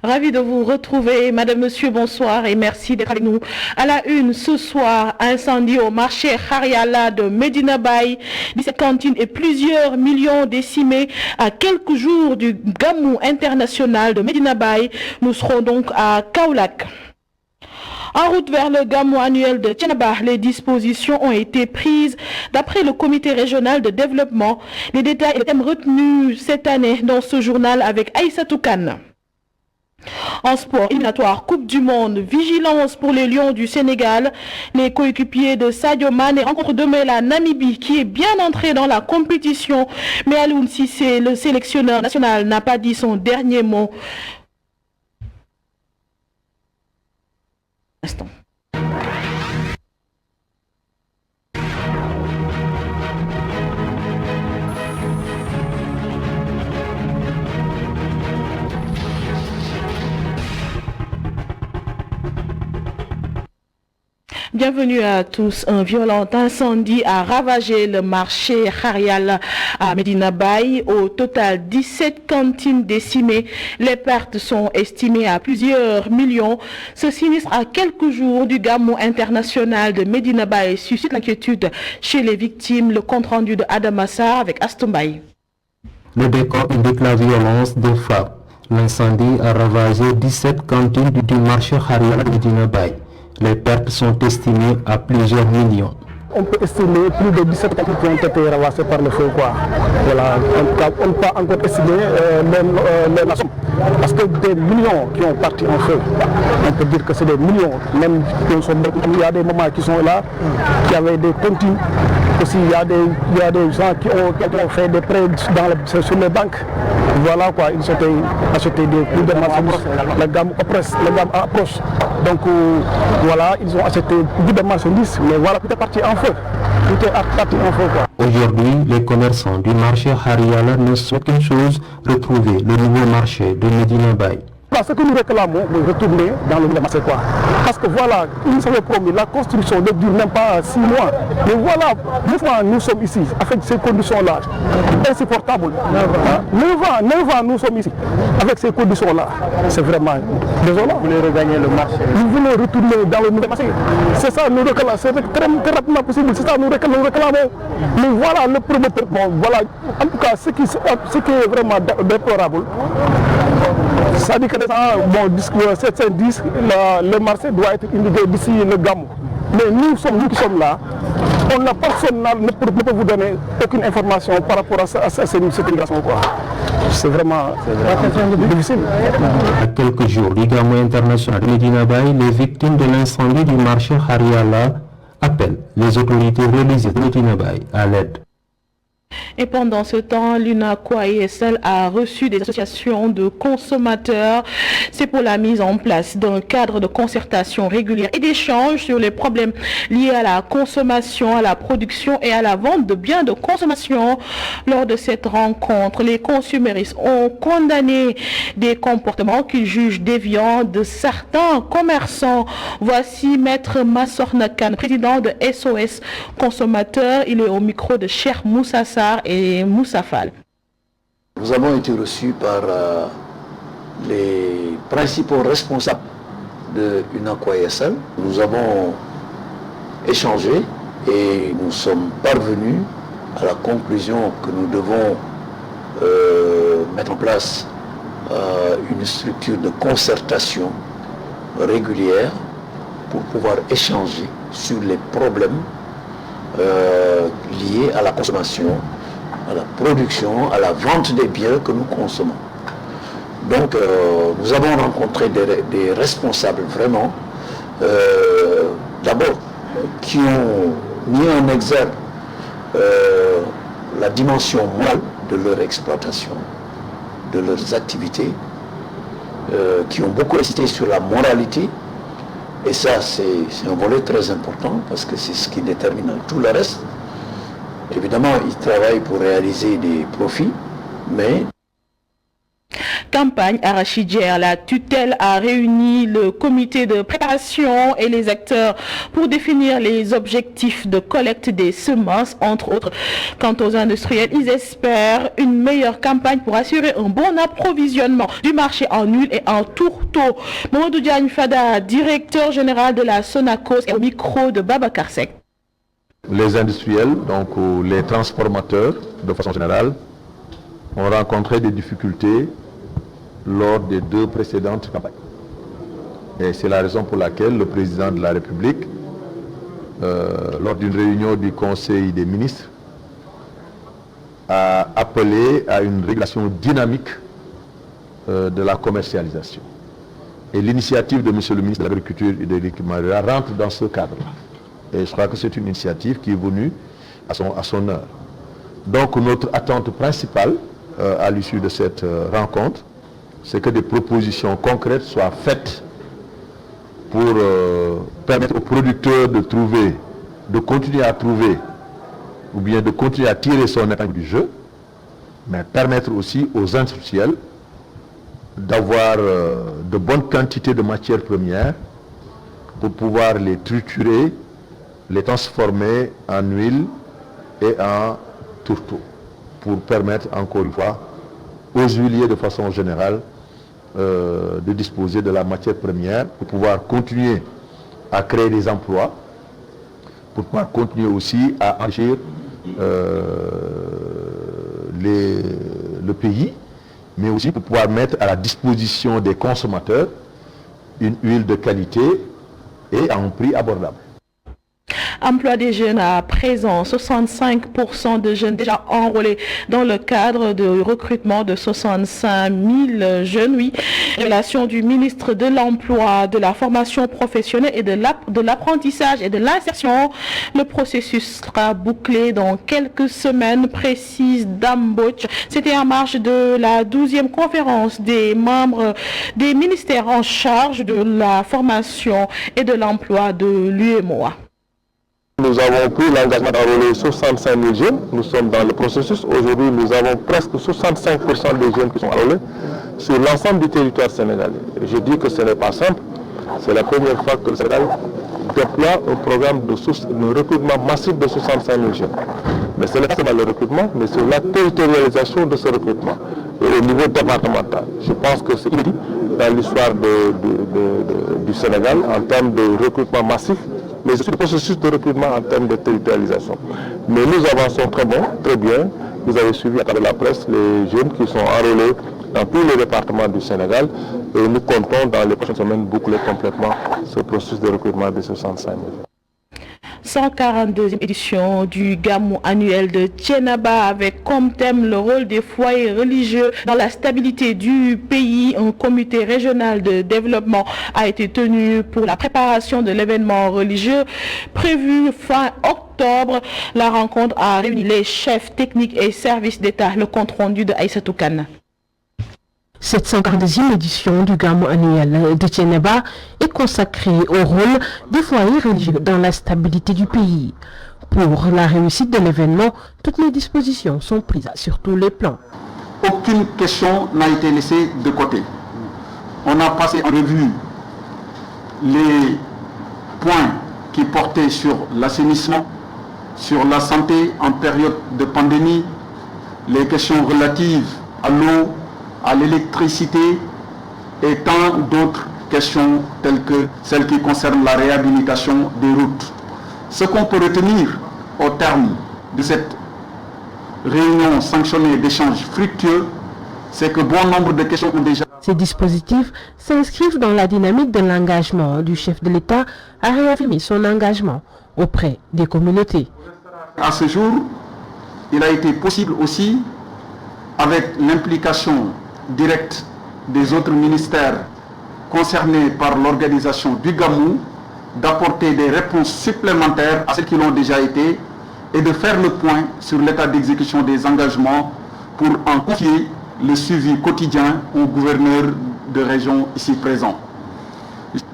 Ravi de vous retrouver, madame, monsieur, bonsoir et merci d'être avec nous. À la une, ce soir, incendie au marché Hariala de Medina Bay, 17 cantines et plusieurs millions décimés à quelques jours du Gamou international de Medina Bay. Nous serons donc à Kaolack. En route vers le Gamou annuel de Thiénaba, les dispositions ont été prises d'après le comité régional de développement. Les détails et les thèmes retenus cette année dans ce journal avec Aïssatou Kane. En sport éliminatoire, Coupe du Monde, vigilance pour les Lions du Sénégal. Les coéquipiers de Sadio Mané rencontrent demain la Namibie qui est bien entrée dans la compétition. Mais Aliou Cissé, le sélectionneur national, n'a pas dit son dernier mot. Bienvenue à tous. Un violent incendie a ravagé le marché Hariala à Medina Bay. Au total, 17 cantines décimées. Les pertes sont estimées à plusieurs millions. Ce sinistre à quelques jours du Gamou international de Medina Bay suscite l'inquiétude chez les victimes. Le compte-rendu de Adamassa avec Astombaï. Le décor indique la violence des frappes. L'incendie a ravagé 17 cantines du marché Hariala de Medina Bay. Les pertes sont estimées à plusieurs millions. On peut estimer plus de 17 cantines qui ont été ravassées par le feu. Voilà. On ne peut pas encore estimer la somme. Parce que des millions qui ont parti en feu, on peut dire que c'est des millions. Même il y a des moments qui sont là, qui avaient des comptes. Aussi, il y a des gens qui ont fait des prêts sur les banques. Voilà quoi, ils ont acheté des plus de marchandises. La gamme approche. Donc voilà, ils ont acheté beaucoup de marchandises, mais voilà, tout est parti en feu. Tout est parti en feu quoi. Aujourd'hui, les commerçants du marché Hariala ne souhaitent qu'une chose, retrouver le nouveau marché de Medina Bay. Ce que nous réclamons, de retourner dans le marché quoi. Parce que voilà, ils nous avaient promis, la construction ne dure même pas 6 mois. Mais voilà, 9 ans nous sommes ici, avec ces conditions-là, insupportables. 9 ans nous sommes ici, avec ces conditions-là. C'est vraiment désolant. Vous voulez regagner le marché? Nous voulons retourner dans le nouveau marché. C'est ça, nous réclamons, c'est très rapidement possible, c'est ça, nous réclamons. Mais voilà, le promoteur, bon, voilà, en tout cas, ce qui est vraiment déplorable, ça dit que certains disent que le marché doit être inauguré d'ici le Gamou. Mais nous qui sommes là, personne ne peut vous donner aucune information par rapport à cette immigration. C'est vraiment difficile. À quelques jours du Gamou international de Medina Bay, les victimes de l'incendie du marché Hariala appellent les autorités religieuses de Medina Bay à l'aide. Et pendant ce temps, l'UNACOA ISL a reçu des associations de consommateurs. C'est pour la mise en place d'un cadre de concertation régulière et d'échange sur les problèmes liés à la consommation, à la production et à la vente de biens de consommation. Lors de cette rencontre, les consuméristes ont condamné des comportements qu'ils jugent déviants de certains commerçants. Voici Maître Massorna Khan, président de SOS Consommateurs. Il est au micro de Cheikh Moussa et Moussa Fall. Nous avons été reçus par les principaux responsables de UNACOA ISL. Nous avons échangé et nous sommes parvenus à la conclusion que nous devons mettre en place une structure de concertation régulière pour pouvoir échanger sur les problèmes liés à la consommation, à la production, à la vente des biens que nous consommons. Donc nous avons rencontré des responsables vraiment, d'abord, qui ont mis en exergue la dimension morale de leur exploitation, de leurs activités, qui ont beaucoup insisté sur la moralité. Et ça, c'est un volet très important parce que c'est ce qui détermine tout le reste. Évidemment, ils travaillent pour réaliser des profits, mais campagne arachidière. La tutelle a réuni le comité de préparation et les acteurs pour définir les objectifs de collecte des semences, entre autres. Quant aux industriels, ils espèrent une meilleure campagne pour assurer un bon approvisionnement du marché en huile et en tourteau. Mamadou Diagne Fada, directeur général de la Sonacos, est au micro de Babacar Seck. Les industriels, donc les transformateurs de façon générale, ont rencontré des difficultés lors des 2 précédentes campagnes. Et c'est la raison pour laquelle le président de la République, lors d'une réunion du Conseil des ministres, a appelé à une régulation dynamique de la commercialisation. Et l'initiative de M. le ministre de l'Agriculture et de l'Équipement rural rentre dans ce cadre-là. Et je crois que c'est une initiative qui est venue à son heure. Donc notre attente principale à l'issue de cette rencontre, c'est que des propositions concrètes soient faites pour permettre aux producteurs de continuer à trouver, ou bien de continuer à tirer son épingle du jeu, mais permettre aussi aux industriels d'avoir de bonnes quantités de matières premières pour pouvoir les triturer, les transformer en huile et en tourteau, pour permettre encore une fois aux huiliers de façon générale de disposer de la matière première pour pouvoir continuer à créer des emplois, pour pouvoir continuer aussi à enrichir le pays, mais aussi pour pouvoir mettre à la disposition des consommateurs une huile de qualité et à un prix abordable. Emploi des jeunes à présent, 65% de jeunes déjà enrôlés dans le cadre de recrutement de 65 000 jeunes. Oui, révélation du ministre de l'Emploi, de la formation professionnelle et de l'apprentissage et de l'insertion. Le processus sera bouclé dans quelques semaines, précise Damboch. C'était en marge de la 12e conférence des membres des ministères en charge de la formation et de l'emploi de l'UEMOA. Nous avons pris l'engagement d'enrôler 65 000 jeunes. Nous sommes dans le processus. Aujourd'hui, nous avons presque 65% des jeunes qui sont enrôlés sur l'ensemble du territoire sénégalais. Et je dis que ce n'est pas simple. C'est la première fois que le Sénégal déploie un programme de recrutement massif de 65 000 jeunes. Mais ce n'est pas seulement le recrutement, mais sur la territorialisation de ce recrutement et au niveau départemental. Je pense que c'est inédit dans l'histoire du Sénégal en termes de recrutement massif, mais aussi le processus de recrutement en termes de territorialisation. Mais nous avançons très bien. Vous avez suivi à travers la presse les jeunes qui sont enrôlés dans tous les départements du Sénégal et nous comptons dans les prochaines semaines boucler complètement ce processus de recrutement de 65 000. 142e édition du Gamou annuel de Thiénaba avec comme thème le rôle des foyers religieux dans la stabilité du pays. Un comité régional de développement a été tenu pour la préparation de l'événement religieux prévu fin octobre. La rencontre a réuni les chefs techniques et services d'État. Le compte rendu de Aïssatou Kane. Cette 142e édition du Gamou annuel de Thiénaba est consacrée au rôle des foyers religieux dans la stabilité du pays. Pour la réussite de l'événement, toutes les dispositions sont prises sur tous les plans. Aucune question n'a été laissée de côté. On a passé en revue les points qui portaient sur l'assainissement, sur la santé en période de pandémie, les questions relatives à l'eau, à l'électricité et tant d'autres questions telles que celles qui concernent la réhabilitation des routes. Ce qu'on peut retenir au terme de cette réunion sanctionnée d'échanges fructueux, c'est que bon nombre de questions ont déjà... Ces dispositifs s'inscrivent dans la dynamique de l'engagement du chef de l'État à réaffirmer son engagement auprès des communautés. À ce jour, il a été possible aussi, avec l'implication directe des autres ministères concernés par l'organisation du Gamou, d'apporter des réponses supplémentaires à celles qui l'ont déjà été et de faire le point sur l'état d'exécution des engagements pour en confier le suivi quotidien au gouverneur de région ici présent.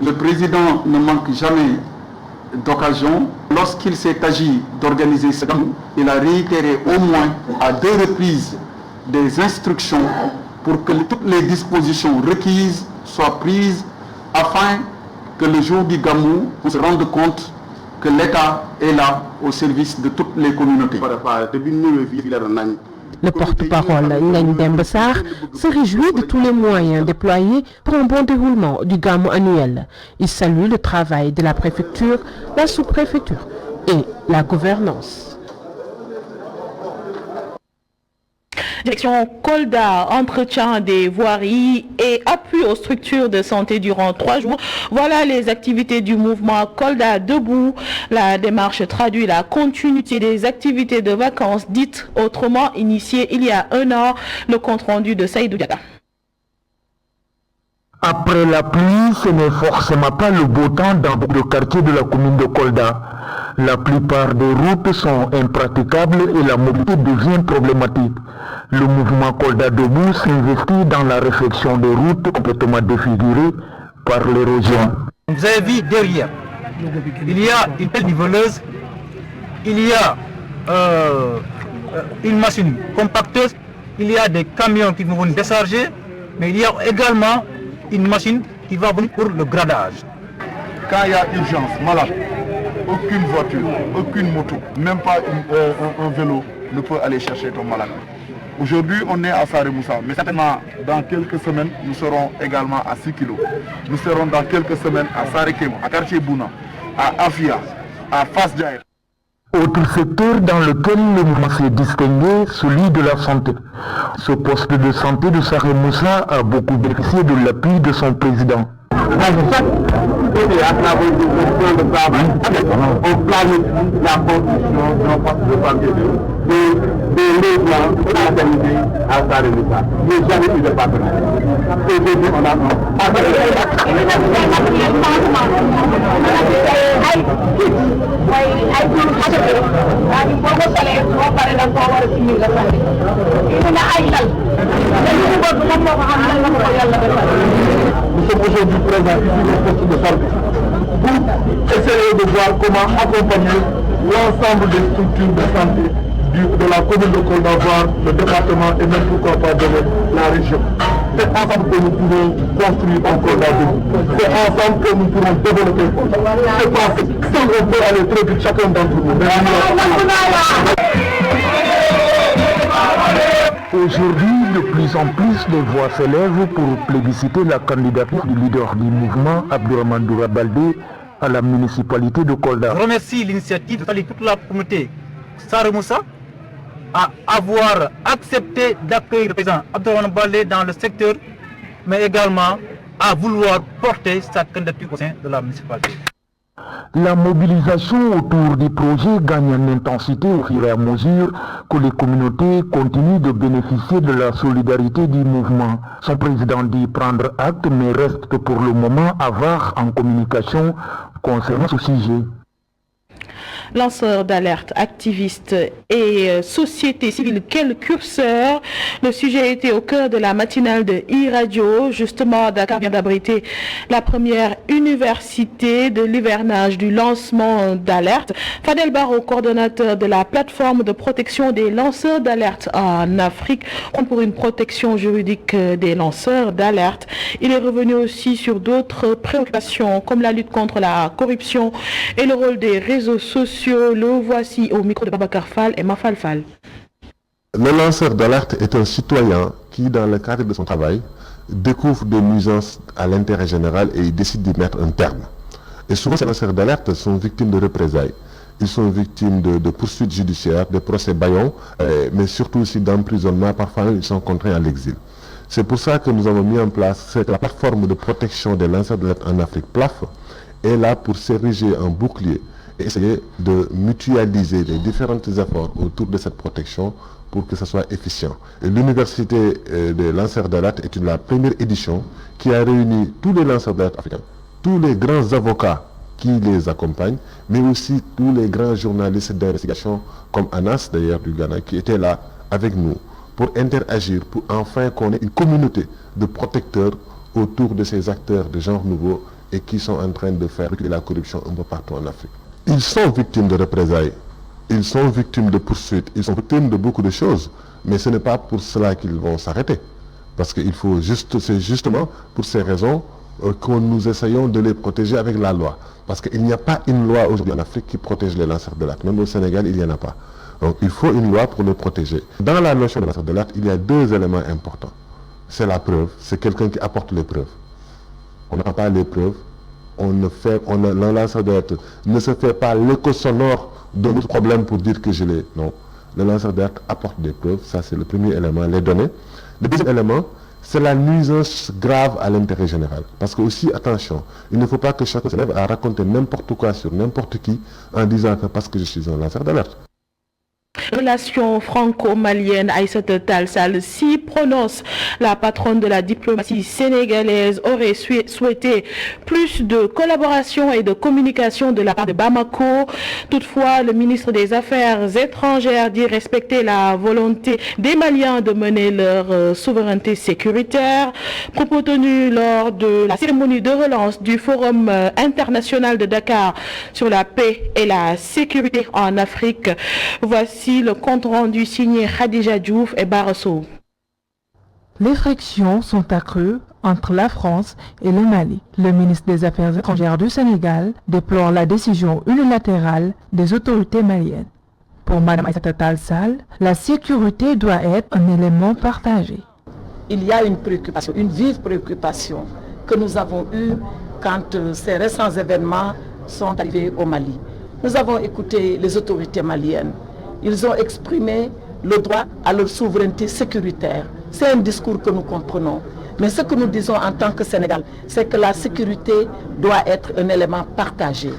Le président ne manque jamais d'occasion. Lorsqu'il s'est agi d'organiser ce Gamou, il a réitéré au moins à 2 reprises des instructions pour que toutes les dispositions requises soient prises afin que le jour du Gamou, on se rende compte que l'État est là au service de toutes les communautés. Le porte-parole Ngagne Demba Sarr se réjouit de tous les moyens déployés pour un bon déroulement du Gamou annuel. Il salue le travail de la préfecture, la sous-préfecture et la gouvernance. Direction Kolda, entretien des voiries et appui aux structures de santé durant 3 jours. Voilà les activités du mouvement Kolda Debout. La démarche traduit la continuité des activités de vacances dites autrement initiées il y a 1 an. Le compte rendu de Saïdou Diatta. Après la pluie, ce n'est forcément pas le beau temps dans beaucoup de quartiers de la commune de Kolda. La plupart des routes sont impraticables et la mobilité devient problématique. Le mouvement Kolda Debout s'investit dans la réfection des routes complètement défigurées par l'érosion. Vous avez vu derrière, il y a une pelle niveleuse, il y a une machine compacteuse, il y a des camions qui vont décharger, mais il y a également une machine qui va venir pour le gradage. Quand il y a urgence, malade, aucune voiture, aucune moto, même pas un vélo ne peut aller chercher ton malade. Aujourd'hui, on est à Saremoussa, mais certainement dans quelques semaines, nous serons également à 6 kg. Nous serons dans quelques semaines à Sarekemo, à Quartier Bouna, à Afia, à Fasjaïr. Autre secteur dans lequel le mouvement s'est distingué, celui de la santé. Ce poste de santé de Saremoussa a beaucoup bénéficié de l'appui de son président. À travers les questions de travail, on planifie la construction d'un poste de santé de logements pour la maternité à Saremoussa. Il n'y a jamais eu de partenaire. Aujourd'hui, on a nous sommes aujourd'hui présents ici au poste de santé pour essayer de voir comment accompagner l'ensemble des structures de santé de la commune de Kolda, le département et même pourquoi pas de la région. C'est ensemble que nous pourrons construire un Kolda debout. C'est ensemble que nous pourrons développer. Je pense que si on peut aller très vite chacun d'entre nous. Aujourd'hui, de plus en plus de voix s'élèvent pour plébisciter la candidature du leader du mouvement, Abdourahmane Doura Baldé, à la municipalité de Kolda. Je remercie l'initiative de toute la communauté Saremoussa à avoir accepté d'accueillir le président Abdourahmane Baldé dans le secteur, mais également à vouloir porter sa candidature au sein de la municipalité. La mobilisation autour du projet gagne en intensité au fur et à mesure que les communautés continuent de bénéficier de la solidarité du mouvement. Son président dit prendre acte, mais reste pour le moment avare en communication concernant ce sujet. Lanceurs d'alerte, activistes et société civile, quel curseur. Le sujet était au cœur de la matinale de e-radio. Justement, Dakar vient d'abriter la première université de l'hivernage du lancement d'alerte. Fadel Barro, coordonnateur de la plateforme de protection des lanceurs d'alerte en Afrique, compte pour une protection juridique des lanceurs d'alerte. Il est revenu aussi sur d'autres préoccupations comme la lutte contre la corruption et le rôle des réseaux sociaux. Le voici au micro de Babacar Fall et Mafal Fall. Le lanceur d'alerte est un citoyen qui, dans le cadre de son travail, découvre des nuisances à l'intérêt général et il décide d'y mettre un terme. Et souvent, ces lanceurs d'alerte sont victimes de représailles. Ils sont victimes de poursuites judiciaires, de procès bâillons, mais surtout aussi d'emprisonnement. Parfois, ils sont contraints à l'exil. C'est pour ça que nous avons mis en place la plateforme de protection des lanceurs d'alerte en Afrique, PLAF, est là pour s'ériger en bouclier et essayer de mutualiser les différents efforts autour de cette protection pour que ça soit efficient. Et l'université des lanceurs d'alerte est la première édition qui a réuni tous les lanceurs d'alerte africains, tous les grands avocats qui les accompagnent, mais aussi tous les grands journalistes d'investigation comme Anas d'ailleurs du Ghana qui étaient là avec nous pour interagir, pour enfin qu'on ait une communauté de protecteurs autour de ces acteurs de genre nouveau et qui sont en train de faire reculer la corruption un peu partout en Afrique. Ils sont victimes de représailles, ils sont victimes de poursuites, ils sont victimes de beaucoup de choses, mais ce n'est pas pour cela qu'ils vont s'arrêter. Parce que c'est justement pour ces raisons que nous essayons de les protéger avec la loi. Parce qu'il n'y a pas une loi aujourd'hui en Afrique qui protège les lanceurs d'alerte. Même au Sénégal, il n'y en a pas. Donc il faut une loi pour les protéger. Dans la notion de lanceur d'alerte, il y a deux éléments importants. C'est la preuve, c'est quelqu'un qui apporte les preuves. On n'a pas les preuves, le lanceur d'alerte ne se fait pas l'écho sonore de notre problème pour dire que je l'ai. Non, le lanceur d'alerte apporte des preuves, ça c'est le premier élément, les données. Le deuxième élément, c'est la nuisance grave à l'intérêt général. Parce que aussi, attention, il ne faut pas que chacun se lève à raconter n'importe quoi sur n'importe qui en disant que parce que je suis un lanceur d'alerte. Relation franco-malienne, Aïssata Tall Sall s'y prononce. La patronne de la diplomatie sénégalaise aurait souhaité plus de collaboration et de communication de la part de Bamako. Toutefois, le ministre des Affaires étrangères dit respecter la volonté des Maliens de mener leur souveraineté sécuritaire. Propos tenus lors de la cérémonie de relance du Forum international de Dakar sur la paix et la sécurité en Afrique. Voici le compte rendu signé Khadija Diouf et Barasso. Les frictions sont accrues entre la France et le Mali. Le ministre des Affaires étrangères du Sénégal déplore la décision unilatérale des autorités maliennes. Pour Mme Aïssata Tall Sall, la sécurité doit être un élément partagé. Il y a une préoccupation, une vive préoccupation que nous avons eue quand ces récents événements sont arrivés au Mali. Nous avons écouté les autorités maliennes. Ils ont exprimé le droit à leur souveraineté sécuritaire. C'est un discours que nous comprenons. Mais ce que nous disons en tant que Sénégal, c'est que la sécurité doit être un élément partagé.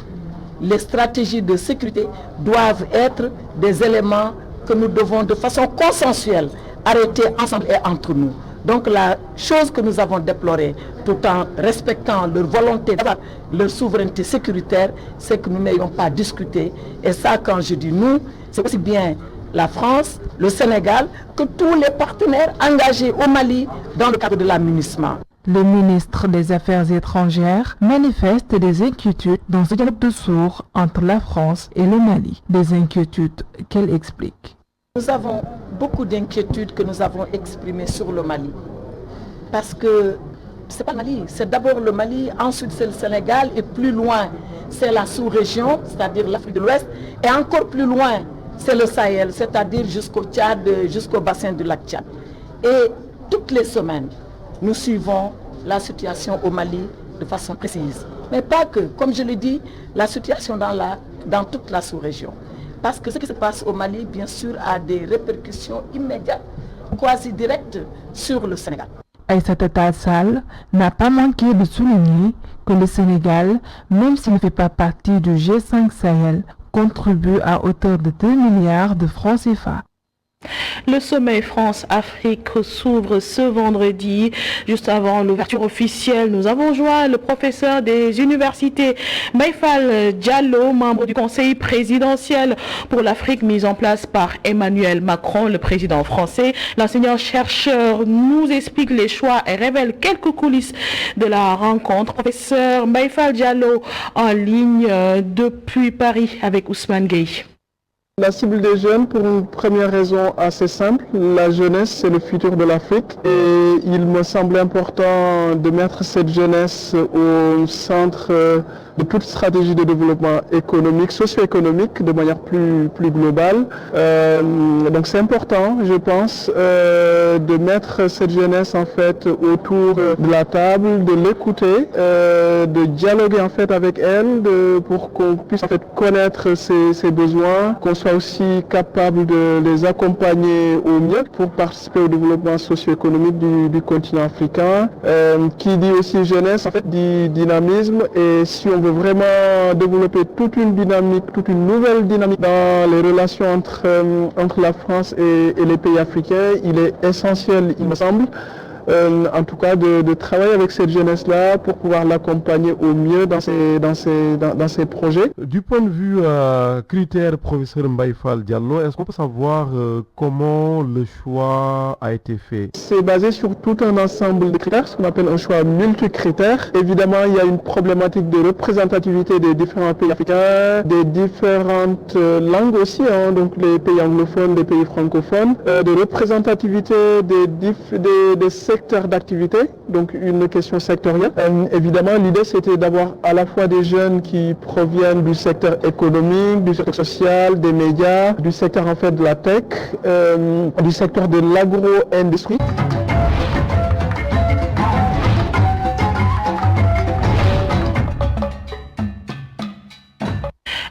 Les stratégies de sécurité doivent être des éléments que nous devons de façon consensuelle arrêter ensemble et entre nous. Donc la chose que nous avons déplorée, tout en respectant leur volonté d'avoir leur souveraineté sécuritaire, c'est que nous n'ayons pas discuté. Et ça, quand je dis nous, c'est aussi bien la France, le Sénégal, que tous les partenaires engagés au Mali dans le cadre de l'aménagement. Le ministre des Affaires étrangères manifeste des inquiétudes dans ce dialogue de sourds entre la France et le Mali. Des inquiétudes qu'elle explique. Nous avons beaucoup d'inquiétudes que nous avons exprimées sur le Mali. Parce que ce n'est pas le Mali, c'est d'abord le Mali, ensuite c'est le Sénégal et plus loin c'est la sous-région, c'est-à-dire l'Afrique de l'Ouest, et encore plus loin c'est le Sahel, c'est-à-dire jusqu'au Tchad, jusqu'au bassin du lac Tchad. Et toutes les semaines, nous suivons la situation au Mali de façon précise. Mais pas que, comme je l'ai dit, la situation dans toute la sous-région. Parce que ce qui se passe au Mali, bien sûr, a des répercussions immédiates, quasi directes, sur le Sénégal. Aïssata Tall Sall n'a pas manqué de souligner que le Sénégal, même s'il ne fait pas partie du G5 Sahel, contribue à hauteur de 2 milliards de francs CFA. Le sommet France-Afrique s'ouvre ce vendredi. Juste avant l'ouverture officielle, nous avons joint le professeur des universités Maïfal Diallo, membre du conseil présidentiel pour l'Afrique mis en place par Emmanuel Macron, le président français. L'enseignant-chercheur nous explique les choix et révèle quelques coulisses de la rencontre. Professeur Maïfal Diallo en ligne depuis Paris avec Ousmane Gueye. La cible des jeunes, pour une première raison assez simple, la jeunesse c'est le futur de l'Afrique et il me semble important de mettre cette jeunesse au centre de toute stratégie de développement économique, socio-économique de manière plus globale. Donc c'est important, je pense, de mettre cette jeunesse en fait autour de la table, de l'écouter, de dialoguer en fait avec elle, pour qu'on puisse en fait connaître ses besoins, qu'on soit aussi capable de les accompagner au mieux pour participer au développement socio-économique du continent africain. Qui dit aussi jeunesse, en fait, dit dynamisme. Et si on veut vraiment développer toute une dynamique, toute une nouvelle dynamique dans les relations entre la France et les pays africains, il est essentiel, il me semble, en tout cas de travailler avec cette jeunesse-là pour pouvoir l'accompagner au mieux dans ses projets. Du point de vue critères, professeur Maïfal Diallo, est-ce qu'on peut savoir comment le choix a été fait? C'est basé sur tout un ensemble de critères, ce qu'on appelle un choix multicritères. Évidemment, il y a une problématique de représentativité des différents pays africains, des différentes langues aussi, donc les pays anglophones, les pays francophones, de représentativité des secteurs secteur d'activité, donc une question sectorielle. Évidemment, l'idée c'était d'avoir à la fois des jeunes qui proviennent du secteur économique, du secteur social, des médias, du secteur en fait de la tech, du secteur de l'agro-industrie.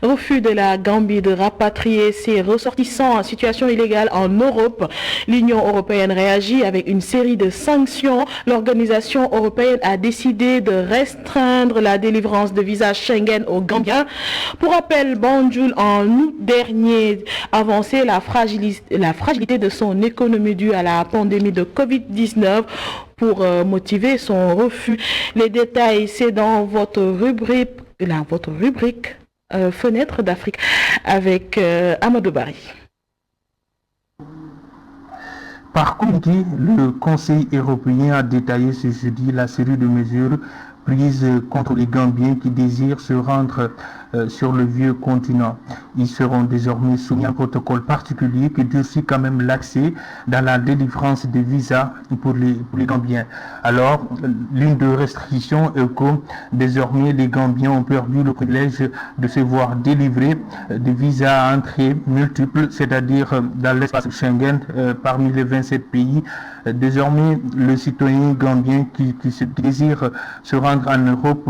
Refus de la Gambie de rapatrier ses ressortissants en situation illégale en Europe. L'Union européenne réagit avec une série de sanctions. L'organisation européenne a décidé de restreindre la délivrance de visas Schengen aux Gambiens. Pour rappel, Banjul en août dernier avançait la fragilité de son économie due à la pandémie de Covid-19 pour motiver son refus. Les détails, c'est dans votre rubrique Fenêtre d'Afrique avec Amadou Bari. Par comité, le Conseil européen a détaillé ce jeudi la série de mesures prises contre les Gambiens qui désirent se rendre sur le vieux continent. Ils seront désormais soumis à un protocole particulier qui durcit quand même l'accès dans la délivrance des visas pour les Gambiens. Alors, l'une des restrictions est que désormais les Gambiens ont perdu le privilège de se voir délivrer des visas à entrée multiples, c'est-à-dire dans l'espace Schengen parmi les 27 pays. Désormais, le citoyen gambien qui désire se rendre en Europe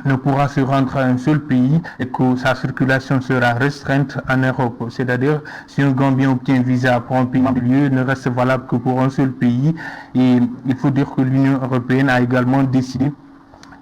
ne pourra se rendre à un seul pays et que sa circulation sera restreinte en Europe. C'est-à-dire, si un Gambien obtient un visa pour un pays en lieu, ne reste valable que pour un seul pays. Et il faut dire que l'Union européenne a également décidé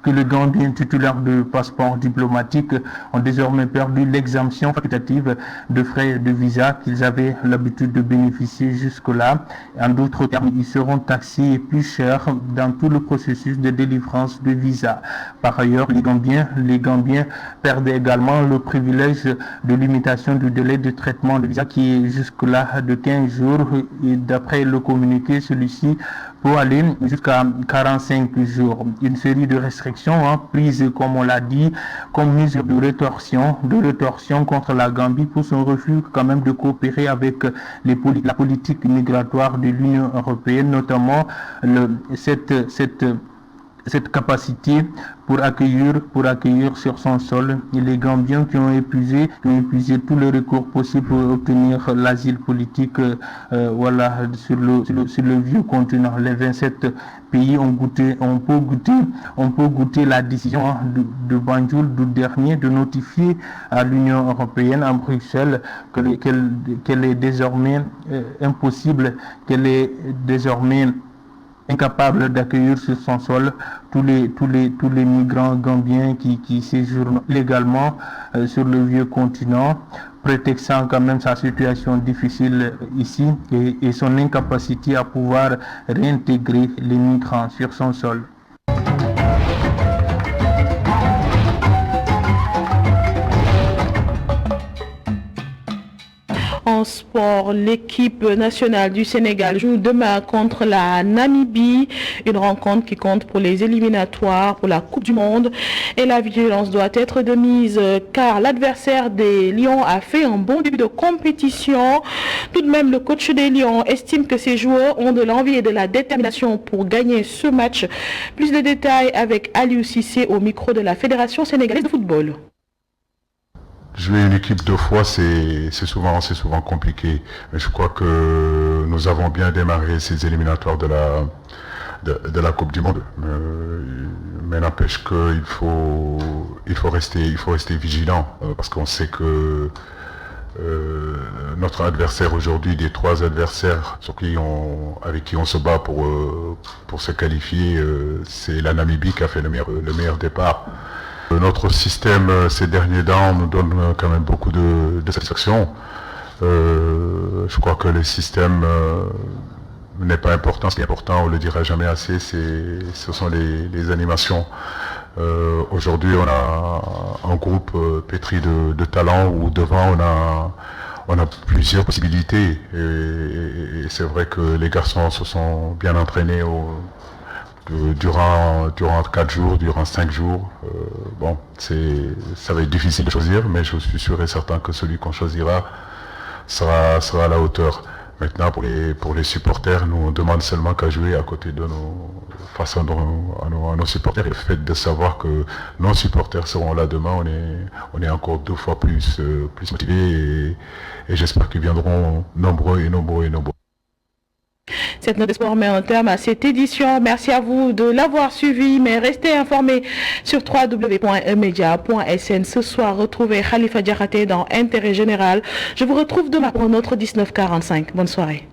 que les Gambiens titulaires de passeports diplomatiques ont désormais perdu l'exemption facultative de frais de visa qu'ils avaient l'habitude de bénéficier jusque-là. En d'autres termes, ils seront taxés plus cher dans tout le processus de délivrance de visa. Par ailleurs, les Gambiens perdent également le privilège de limitation du délai de traitement de visa qui est jusque-là de 15 jours et d'après le communiqué, celui-ci peut aller jusqu'à 45 jours. Une série de restrictions prises, comme on l'a dit, comme mesure de rétorsion contre la Gambie pour son refus quand même de coopérer avec la politique migratoire de l'Union européenne, notamment cette capacité pour accueillir sur son sol les Gambiens qui ont épuisé tous les recours possibles pour obtenir l'asile politique sur le vieux continent. Les 27 pays on peut goûter la décision de Banjul d'août dernier de notifier à l'Union européenne à Bruxelles qu'elle est désormais impossible, qu'elle est désormais incapable d'accueillir sur son sol tous les migrants gambiens qui séjournent légalement sur le vieux continent, prétextant quand même sa situation difficile ici et son incapacité à pouvoir réintégrer les migrants sur son sol. En sport, l'équipe nationale du Sénégal joue demain contre la Namibie, une rencontre qui compte pour les éliminatoires pour la Coupe du Monde. Et la vigilance doit être de mise car l'adversaire des Lions a fait un bon début de compétition. Tout de même, le coach des Lions estime que ses joueurs ont de l'envie et de la détermination pour gagner ce match. Plus de détails avec Aliou Cissé au micro de la Fédération sénégalaise de football. Jouer une équipe deux fois, c'est souvent compliqué. Mais je crois que nous avons bien démarré ces éliminatoires de la Coupe du Monde. Mais n'empêche qu'il faut rester vigilant parce qu'on sait que notre adversaire aujourd'hui, des trois adversaires avec qui on se bat pour se qualifier, c'est la Namibie qui a fait le meilleur départ. Notre système ces derniers temps nous donne quand même beaucoup de satisfaction. Je crois que le système n'est pas important. Ce qui est important, on ne le dira jamais assez, ce sont les animations. Aujourd'hui, on a un groupe pétri de talent où devant on a plusieurs possibilités. Et c'est vrai que les garçons se sont bien entraînés durant 4 jours, durant 5 jours. Ça va être difficile de choisir, mais je suis sûr et certain que celui qu'on choisira sera à la hauteur. Maintenant, pour les supporters, nous on demande seulement qu'à jouer à côté de face à nos supporters. Et le fait de savoir que nos supporters seront là demain, on est encore 2 fois plus motivés et j'espère qu'ils viendront nombreux. Cette note de sport met un terme à cette édition. Merci à vous de l'avoir suivi, mais restez informés sur www.emedia.sn. Ce soir, retrouvez Khalifa Diakhaté dans Intérêt Général. Je vous retrouve demain pour notre 19h45. Bonne soirée.